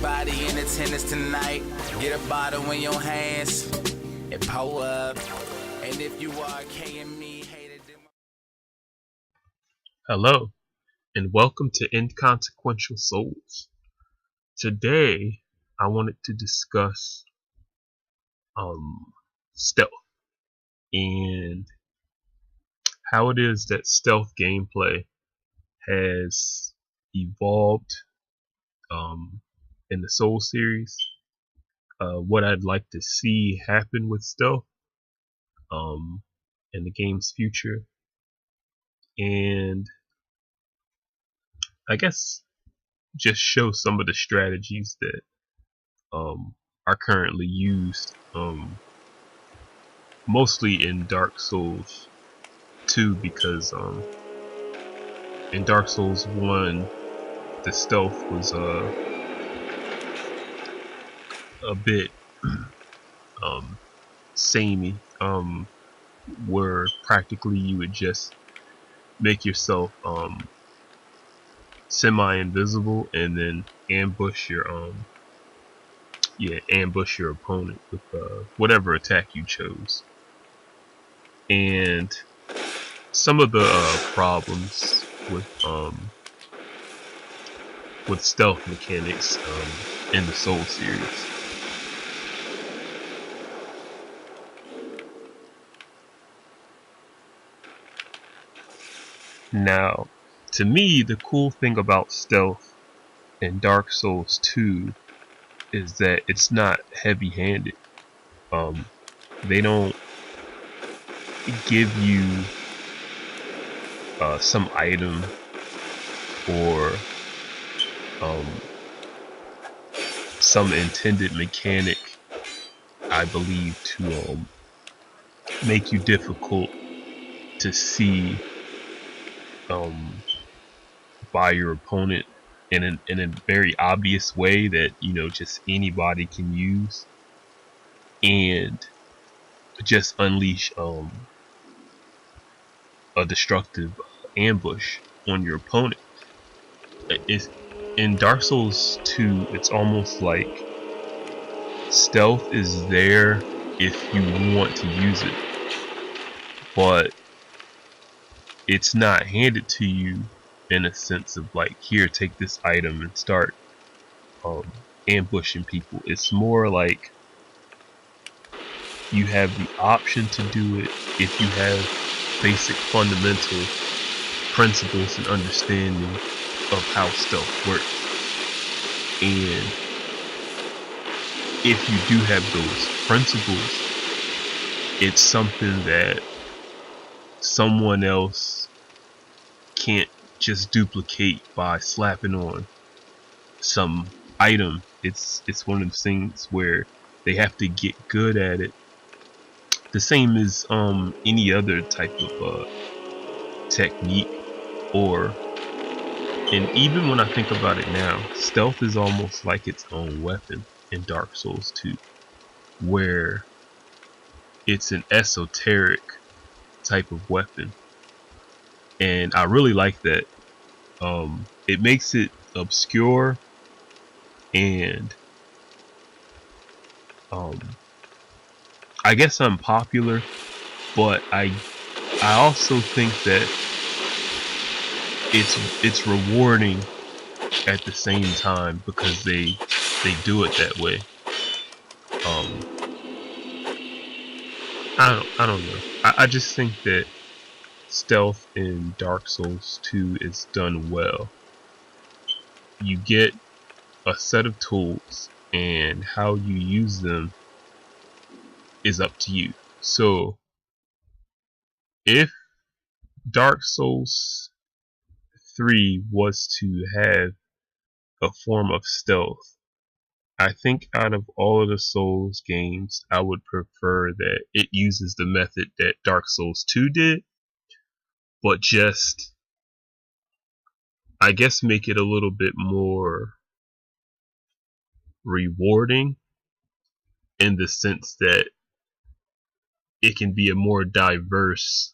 Everybody in attendance tonight, get a bottle in your hands and pour up. And if you are KME, hated them. Hello, and welcome to Inconsequential Souls. Today, I wanted to discuss stealth and how it is that stealth gameplay has evolved in the Soul series. What I'd like to see happen with stealth in the game's future, and I guess just show some of the strategies that are currently used mostly in Dark Souls 2, because in Dark Souls 1 the stealth was a bit samey, where practically you would just make yourself semi-invisible and then ambush your opponent with whatever attack you chose. And some of the problems with stealth mechanics in the Soul series. Now, to me, the cool thing about stealth in Dark Souls 2 is that it's not heavy-handed. They don't give you some item or some intended mechanic, I believe, to make you difficult to see by your opponent in a very obvious way that, you know, just anybody can use and just unleash a destructive ambush on your opponent. In Dark Souls 2, it's almost like stealth is there if you want to use it, but it's not handed to you in a sense of like, here, take this item and start ambushing people. It's more like you have the option to do it if you have basic fundamental principles and understanding of how stealth works. And if you do have those principles, it's something that someone else can't just duplicate by slapping on some item. It's one of those things where they have to get good at it, the same as any other type of technique. And even when I think about it now, stealth is almost like its own weapon in Dark Souls 2, where it's an esoteric type of weapon, and I really like that. It makes it obscure, and I guess unpopular, but I also think that it's rewarding at the same time because they do it that way. I don't know. I just think that stealth in Dark Souls 2 is done well. You get a set of tools, and how you use them is up to you. So if Dark Souls 3 was to have a form of stealth, I think out of all of the Souls games, I would prefer that it uses the method that Dark Souls 2 did, but just, I guess, make it a little bit more rewarding in the sense that it can be a more diverse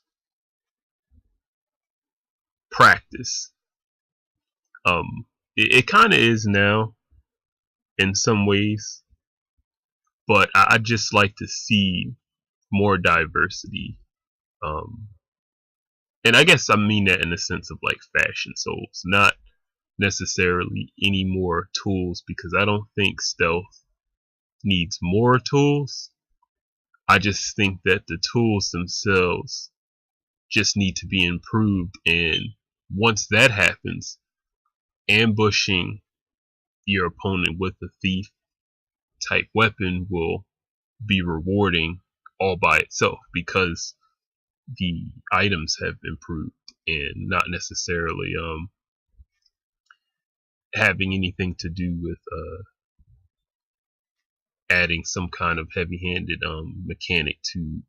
practice. It kind of is now, in some ways, but I just like to see more diversity. And I guess I mean that in the sense of like fashion souls, not necessarily any more tools, because I don't think stealth needs more tools. I just think that the tools themselves just need to be improved, and once that happens, ambushing your opponent with a thief type weapon will be rewarding all by itself, because the items have improved and not necessarily having anything to do with adding some kind of heavy-handed mechanic to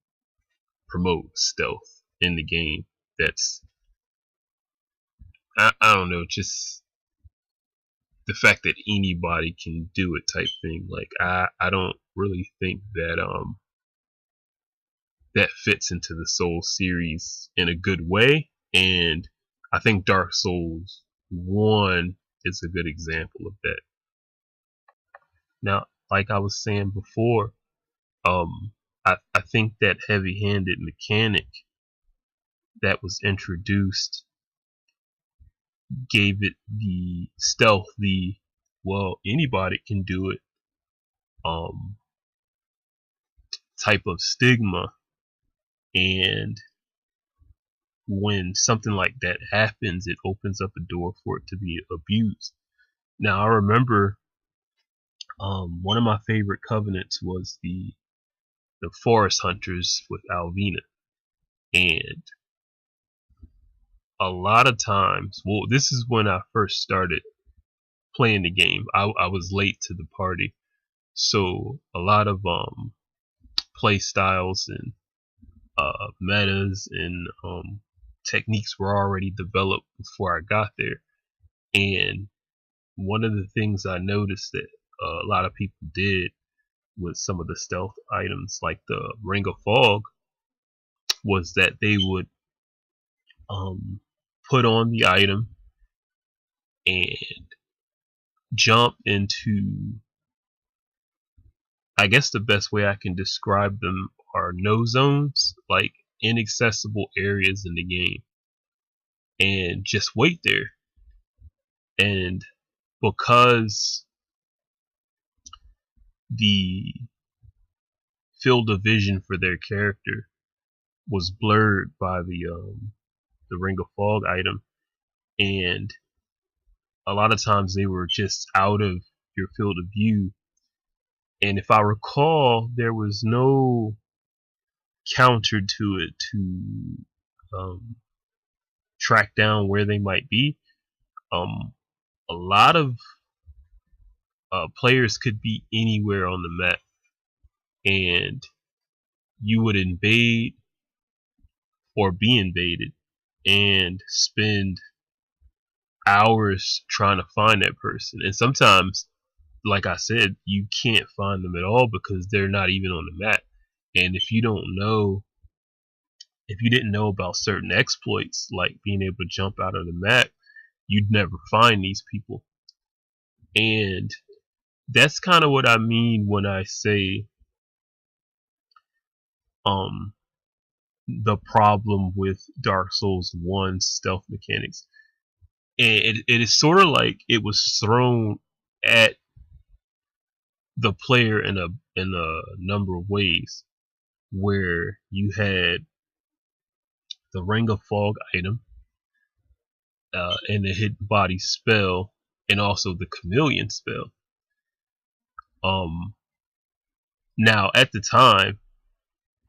promote stealth in the game. That's I don't know, just the fact that anybody can do it type thing. Like I don't really think that that fits into the Souls series in a good way, and I think Dark Souls 1 is a good example of that. Now, like I was saying before, I think that heavy-handed mechanic that was introduced gave it the stealth, well, anybody can do it type of stigma. And when something like that happens, it opens up a door for it to be abused. Now, I remember one of my favorite covenants was the Forest Hunters with Alvina. And a lot of times, well, this is when I first started playing the game. I was late to the party, so a lot of play styles and metas and techniques were already developed before I got there. And one of the things I noticed that a lot of people did with some of the stealth items, like the Ring of Fog, was that they would put on the item and jump into, I guess the best way I can describe them are no zones, like inaccessible areas in the game, and just wait there. And because the field of vision for their character was blurred by the Ring of Fog item, and a lot of times they were just out of your field of view. And if I recall, there was no counter to it to track down where they might be. A lot of players could be anywhere on the map, and you would invade or be invaded and spend hours trying to find that person. And sometimes, like I said, you can't find them at all because they're not even on the map. And if you didn't know about certain exploits, like being able to jump out of the map, you'd never find these people. And that's kind of what I mean when I say the problem with Dark Souls 1 stealth mechanics. And it is sort of like it was thrown at the player in a number of ways, where you had the Ring of Fog item and the hidden body spell, and also the chameleon spell. Now at the time,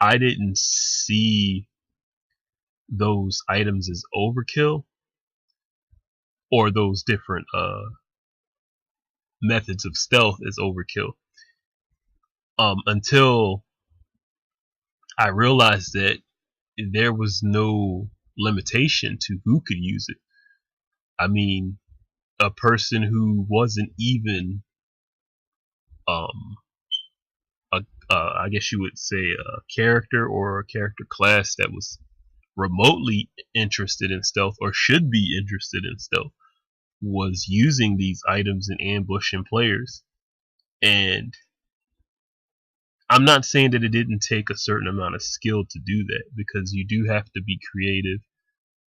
I didn't see those items as overkill, or those different methods of stealth as overkill, until I realized that there was no limitation to who could use it. I mean, a person who wasn't even I guess you would say a character or a character class that was remotely interested in stealth, or should be interested in stealth, was using these items and ambushing players. And I'm not saying that it didn't take a certain amount of skill to do that, because you do have to be creative.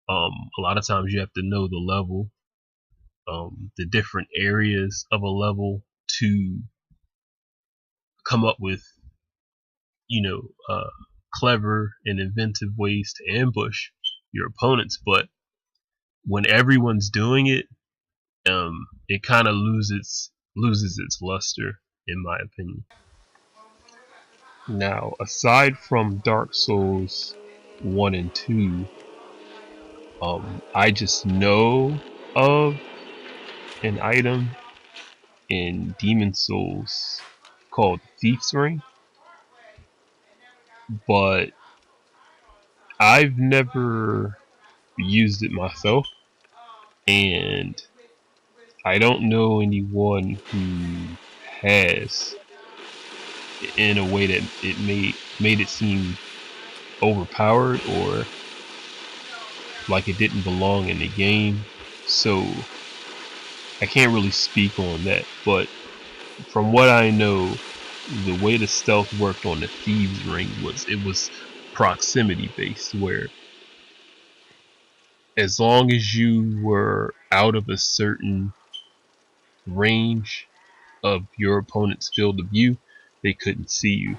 A lot of times you have to know the level, the different areas of a level, to come up with, clever and inventive ways to ambush your opponents. But when everyone's doing it, it kind of loses its luster, in my opinion. Now, aside from Dark Souls 1 and 2, I just know of an item in Demon Souls called Thief's Ring, but I've never used it myself, and I don't know anyone who has, in a way that it made it seem overpowered or like it didn't belong in the game. So I can't really speak on that, but from what I know, the way the stealth worked on the Thieves Ring was proximity based, where as long as you were out of a certain range of your opponent's field of view, they couldn't see you.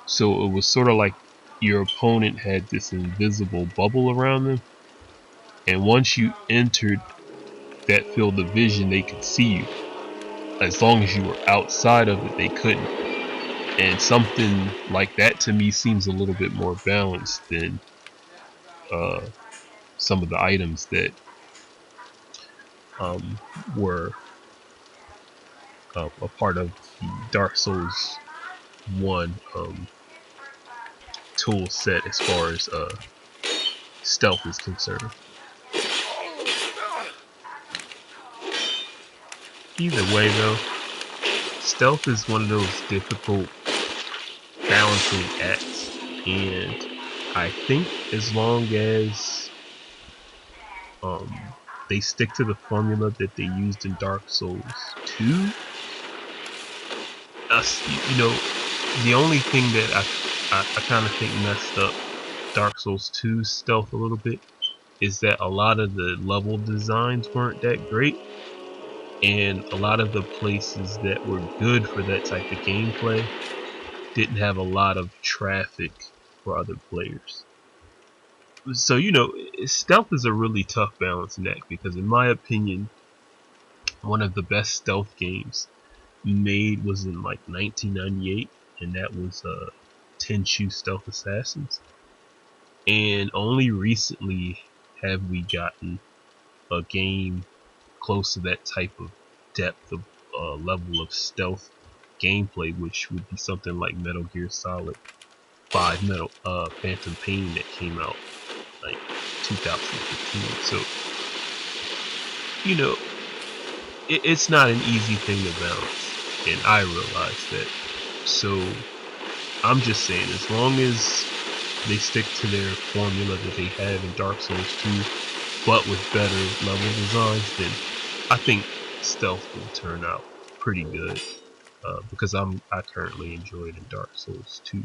So it was sort of like your opponent had this invisible bubble around them, and once you entered that field of vision, they could see you. As long as you were outside of it, they couldn't. And something like that to me seems a little bit more balanced than some of the items that were a part of the Dark Souls 1 tool set as far as stealth is concerned. Either way though, stealth is one of those difficult balancing acts, and I think as long as they stick to the formula that they used in Dark Souls 2, the only thing that I kind of think messed up Dark Souls 2's stealth a little bit is that a lot of the level designs weren't that great, and a lot of the places that were good for that type of gameplay didn't have a lot of traffic for other players. So, stealth is a really tough balancing act, because in my opinion, one of the best stealth games made was in like 1998, and that was Tenchu Stealth Assassins. And only recently have we gotten a game close to that type of depth of level of stealth gameplay, which would be something like Metal Gear Solid 5 Phantom Pain that came out like 2015. So, it's not an easy thing to balance, and I realize that. So I'm just saying, as long as they stick to their formula that they have in Dark Souls 2, but with better level designs, then I think stealth will turn out pretty good, because I currently enjoy it in Dark Souls 2.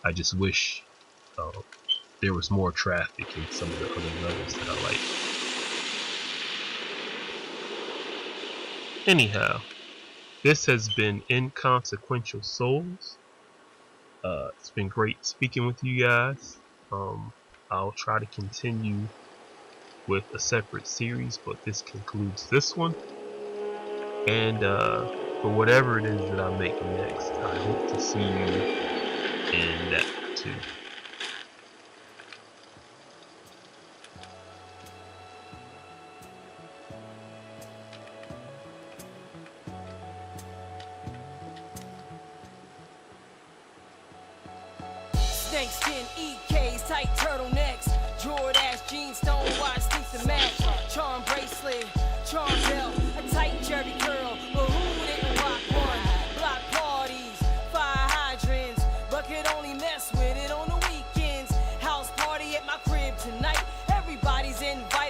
I just wish there was more traffic in some of the other levels that I like. Anyhow, this has been Inconsequential Souls. It's been great speaking with you guys. I'll try to continue with a separate series, but this concludes this one. And for whatever it is that I make next, I hope to see you in that too. Snakeskin EKs, tight turtlenecks, Jordache jeans, stone watch, sleeps to match, charm bracelet, charm belt, a tight jerry curl, but who didn't rock one? Block parties, fire hydrants, but could only mess with it on the weekends. House party at my crib tonight, everybody's invited.